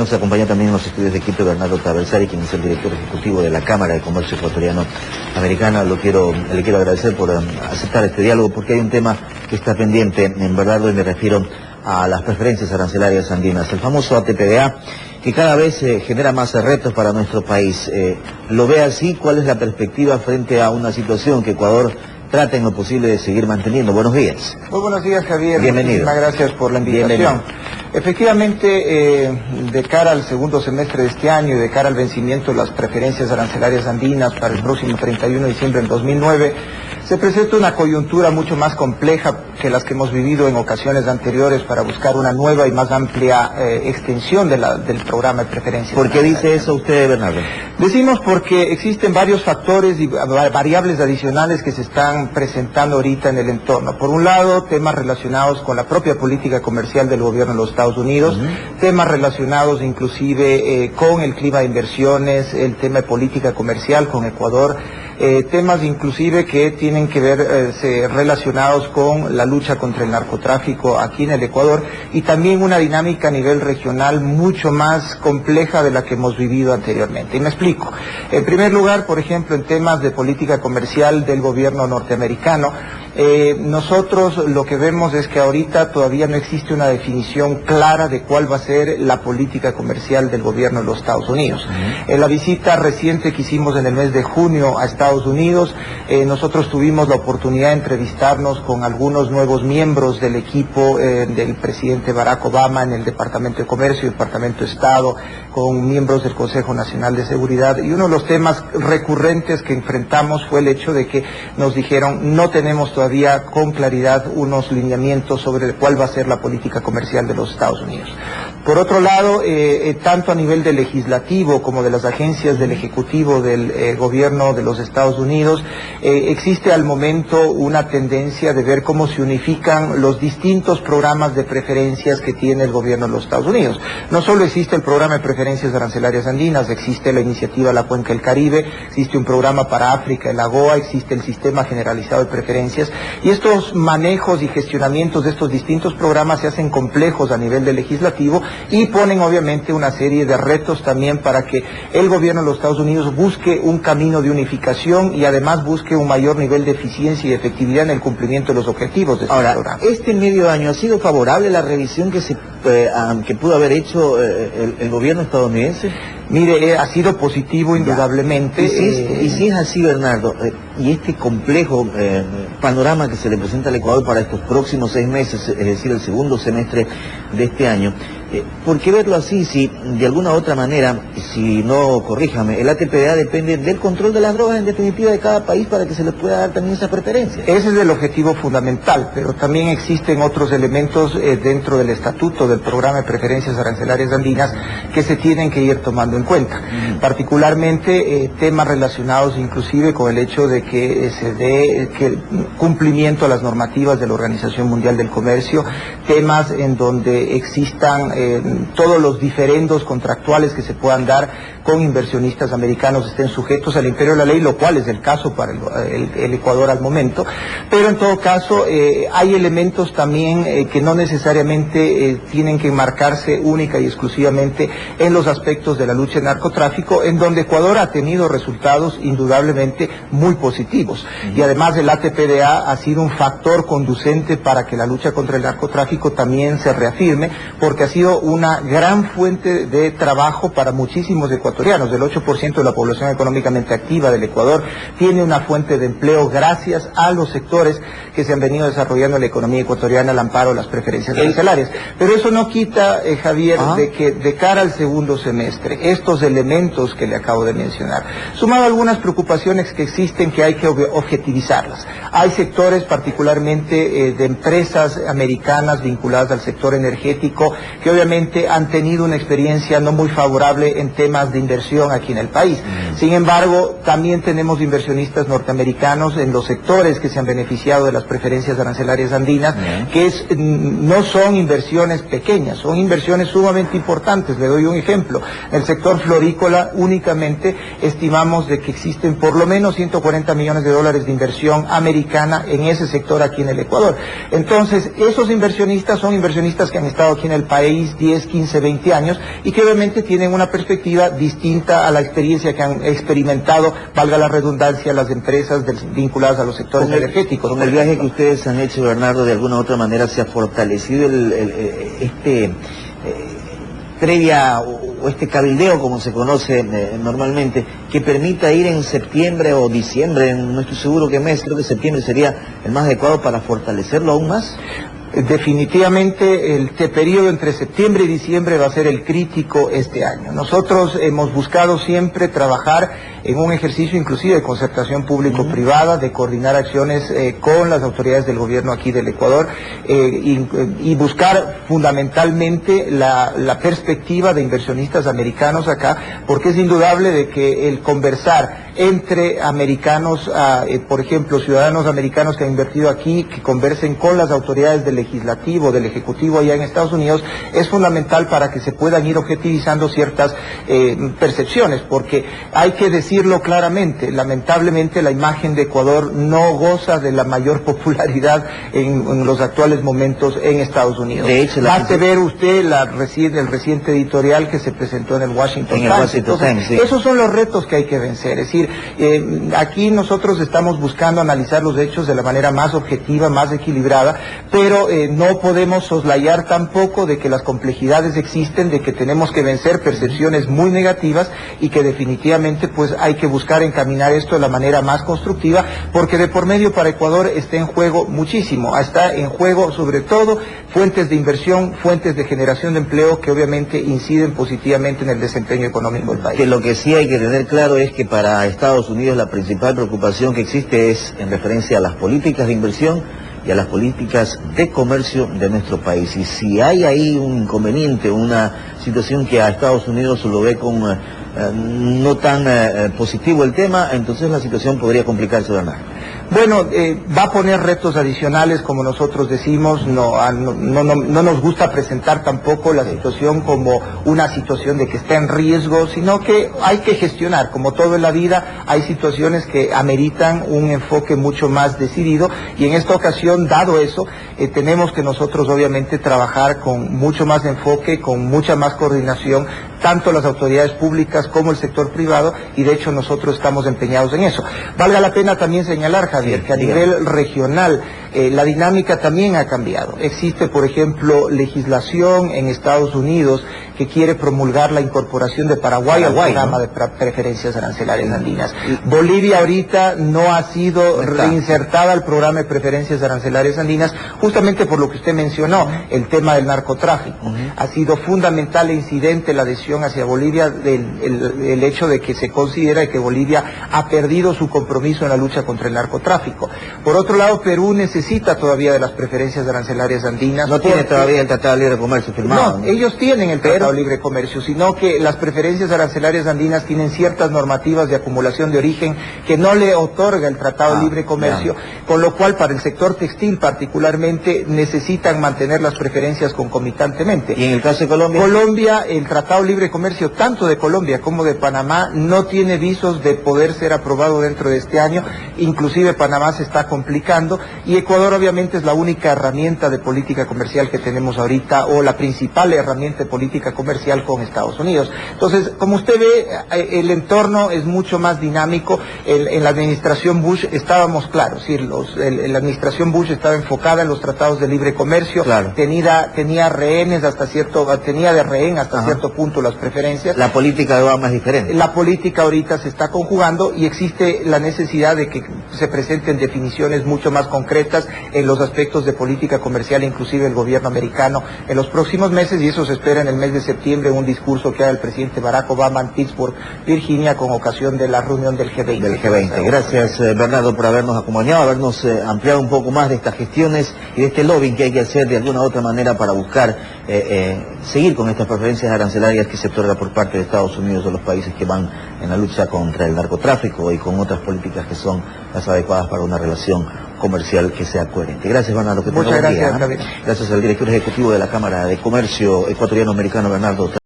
Nos acompaña también en los estudios de Quito Bernardo Taversari, quien es el director ejecutivo de la Cámara de Comercio Ecuatoriano-Americana. Le quiero agradecer por aceptar este diálogo, porque hay un tema que está pendiente, en verdad, y me refiero a las preferencias arancelarias andinas, el famoso ATPDA, que cada vez genera más retos para nuestro país. ¿Lo ve así? ¿Cuál es la perspectiva frente a una situación que Ecuador trata en lo posible de seguir manteniendo? Buenos días. Muy buenos días, Javier. Bienvenido. Muchísimas gracias por la invitación. Bienvenido. Efectivamente, de cara al segundo semestre de este año y de cara al vencimiento de las preferencias arancelarias andinas para el próximo 31 de diciembre del 2009, se presenta una coyuntura mucho más compleja que las que hemos vivido en ocasiones anteriores para buscar una nueva y más amplia extensión del programa de preferencias. ¿Por qué dice eso usted, Bernardo? Decimos porque existen varios factores y variables adicionales que se están presentando ahorita en el entorno. Por un lado, temas relacionados con la propia política comercial del gobierno de los Estados Unidos, temas relacionados inclusive con el clima de inversiones, el tema de política comercial con Ecuador, temas inclusive que tienen que ver relacionados con la lucha contra el narcotráfico aquí en el Ecuador, y también una dinámica a nivel regional mucho más compleja de la que hemos vivido anteriormente. Y me explico. En primer lugar, por ejemplo, en temas de política comercial del gobierno norteamericano, nosotros lo que vemos es que ahorita todavía no existe una definición clara de cuál va a ser la política comercial del gobierno de los Estados Unidos. En la visita reciente que hicimos en el mes de junio a Estados Unidos, nosotros tuvimos la oportunidad de entrevistarnos con algunos nuevos miembros del equipo del presidente Barack Obama en el Departamento de Comercio y Departamento de Estado, con miembros del Consejo Nacional de Seguridad, y uno de los temas recurrentes que enfrentamos fue el hecho de que nos dijeron: no tenemos todavía con claridad unos lineamientos sobre cuál va a ser la política comercial de los Estados Unidos. Por otro lado, tanto a nivel del legislativo como de las agencias del Ejecutivo del gobierno de los Estados Unidos, existe al momento una tendencia de ver cómo se unifican los distintos programas de preferencias que tiene el gobierno de los Estados Unidos. No solo existe el programa de preferencias arancelarias andinas, existe la iniciativa La Cuenca del Caribe, existe un programa para África, el AGOA, existe el sistema generalizado de preferencias, y estos manejos y gestionamientos de estos distintos programas se hacen complejos a nivel del legislativo y ponen obviamente una serie de retos también para que el gobierno de los Estados Unidos busque un camino de unificación y además busque un mayor nivel de eficiencia y efectividad en el cumplimiento de los objetivos de estos programas. ¿Este medio año ha sido favorable la revisión que pudo haber hecho el gobierno estadounidense? Mire, ha sido positivo indudablemente. Y si es así, Bernardo, y este complejo panorama que se le presenta al Ecuador para estos próximos 6 meses, es decir, el segundo semestre de este año, ¿por qué verlo así si de alguna u otra manera, si no, corríjame, el ATPDA depende del control de las drogas en definitiva de cada país para que se les pueda dar también esa preferencia? Ese es el objetivo fundamental, pero también existen otros elementos dentro del estatuto del programa de preferencias arancelarias andinas que se tienen que ir tomando en cuenta, particularmente temas relacionados inclusive con el hecho de que se dé cumplimiento a las normativas de la Organización Mundial del Comercio, temas en donde existan todos los diferendos contractuales que se puedan dar con inversionistas americanos estén sujetos al imperio de la ley, lo cual es el caso para el Ecuador al momento, pero en todo caso hay elementos también que no necesariamente tienen que enmarcarse única y exclusivamente en los aspectos de la lucha de narcotráfico, en donde Ecuador ha tenido resultados indudablemente muy positivos, y además el ATPDA ha sido un factor conducente para que la lucha contra el narcotráfico también se reafirme, porque ha sido una gran fuente de trabajo para muchísimos ecuatorianos. El 8% de la población económicamente activa del Ecuador tiene una fuente de empleo gracias a los sectores que se han venido desarrollando en la economía ecuatoriana al amparo de las preferencias arancelarias. Pero eso no quita, Javier, de que de cara al segundo semestre, estos elementos que le acabo de mencionar, sumado a algunas preocupaciones que existen que hay que objetivizarlas. Hay sectores, particularmente de empresas americanas vinculadas al sector energético, que obviamente han tenido una experiencia no muy favorable en temas de inversión aquí en el país. Sin embargo, también tenemos inversionistas norteamericanos en los sectores que se han beneficiado de las preferencias arancelarias andinas, que no son inversiones pequeñas, son inversiones sumamente importantes. Le doy un ejemplo. En el sector florícola únicamente estimamos de que existen por lo menos 140 millones de dólares de inversión americana en ese sector aquí en el Ecuador. Entonces, esos inversionistas son inversionistas que han estado aquí en el país 6, 10, 15, 20 años y que obviamente tienen una perspectiva distinta a la experiencia que han experimentado, valga la redundancia, las empresas vinculadas a los sectores energéticos. Con el viaje que ustedes han hecho, Bernardo, de alguna u otra manera se ha fortalecido previa o este cabildeo, como se conoce normalmente, que permita ir en septiembre o diciembre, no estoy seguro qué mes, creo que septiembre sería el más adecuado para fortalecerlo aún más. Definitivamente el periodo entre septiembre y diciembre va a ser el crítico este año. Nosotros hemos buscado siempre trabajar en un ejercicio inclusive de concertación público-privada, de coordinar acciones con las autoridades del gobierno aquí del Ecuador y buscar fundamentalmente la perspectiva de inversionistas americanos acá, porque es indudable de que el conversar entre americanos, por ejemplo, ciudadanos americanos que han invertido aquí, que conversen con las autoridades del legislativo, del ejecutivo allá en Estados Unidos, es fundamental para que se puedan ir objetivizando ciertas percepciones, porque hay que decirlo claramente, lamentablemente la imagen de Ecuador no goza de la mayor popularidad en los actuales momentos en Estados Unidos. De hecho, basta ver usted el reciente editorial que se presentó en el Washington Times. Entonces, sí. Esos son los retos que hay que vencer, es decir, aquí nosotros estamos buscando analizar los hechos de la manera más objetiva, más equilibrada, pero no podemos soslayar tampoco de que las complejidades existen, de que tenemos que vencer percepciones muy negativas y que definitivamente pues hay que buscar encaminar esto de la manera más constructiva, porque de por medio para Ecuador está en juego muchísimo, está en juego sobre todo fuentes de inversión, fuentes de generación de empleo que obviamente inciden positivamente en el desempeño económico del país. Que lo que sí hay que tener claro es que para Estados Unidos la principal preocupación que existe es en referencia a las políticas de inversión y a las políticas de comercio de nuestro país. Y si hay ahí un inconveniente, una situación que a Estados Unidos lo ve con no tan positivo el tema, entonces la situación podría complicarse, ¿verdad? Bueno, va a poner retos adicionales, como nosotros decimos, no nos gusta presentar tampoco la situación como una situación de que está en riesgo, sino que hay que gestionar, como todo en la vida, hay situaciones que ameritan un enfoque mucho más decidido, y en esta ocasión, dado eso, tenemos que nosotros obviamente trabajar con mucho más enfoque, con mucha más coordinación, tanto las autoridades públicas como el sector privado, y de hecho nosotros estamos empeñados en eso. Valga la pena también señalar, Javier, que a nivel regional la dinámica también ha cambiado. Existe, por ejemplo, legislación en Estados Unidos que quiere promulgar la incorporación de Paraguay al programa de preferencias arancelarias andinas. Bolivia ahorita no ha sido reinsertada al programa de preferencias arancelarias andinas, justamente por lo que usted mencionó, el tema del narcotráfico. Ha sido fundamental e incidente la adhesión hacia Bolivia, el hecho de que se considera que Bolivia ha perdido su compromiso en la lucha contra el narcotráfico. Por otro lado, Perú necesita todavía de las preferencias arancelarias andinas. No tiene todavía el Tratado de Libre Comercio firmado. No, ellos tienen el Tratado de Libre Comercio, sino que las preferencias arancelarias andinas tienen ciertas normativas de acumulación de origen que no le otorga el Tratado de Libre Comercio, con lo cual para el sector textil particularmente necesitan mantener las preferencias concomitantemente. ¿Y en el caso de Colombia? Colombia, el Tratado de Libre Comercio, tanto de Colombia como de Panamá, no tiene visos de poder ser aprobado dentro de este año, inclusive Panamá se está complicando, y Ecuador obviamente es la única herramienta de política comercial que tenemos ahorita, o la principal herramienta de política comercial con Estados Unidos. Entonces, como usted ve, el entorno es mucho más dinámico. En la administración Bush estábamos claros, es decir, la administración Bush estaba enfocada en los tratados de libre comercio, tenía rehenes tenía de rehén hasta cierto punto las preferencias. La política de Obama es diferente. La política ahorita se está conjugando y existe la necesidad de que se presenten definiciones mucho más concretas en los aspectos de política comercial, inclusive el gobierno americano en los próximos meses, y eso se espera en el mes de septiembre, un discurso que haga el presidente Barack Obama en Pittsburgh, Virginia, con ocasión de la reunión del G20. Gracias, Bernardo, por habernos acompañado, habernos ampliado un poco más de estas gestiones y de este lobbying que hay que hacer de alguna u otra manera para buscar seguir con estas preferencias arancelarias que se otorga por parte de Estados Unidos o los países que van en la lucha contra el narcotráfico y con otras políticas que son las adecuadas para una relación comercial que sea coherente. Gracias, Bernardo. Muchas gracias, Javier. Gracias al director ejecutivo de la Cámara de Comercio Ecuatoriano-Americano, Bernardo.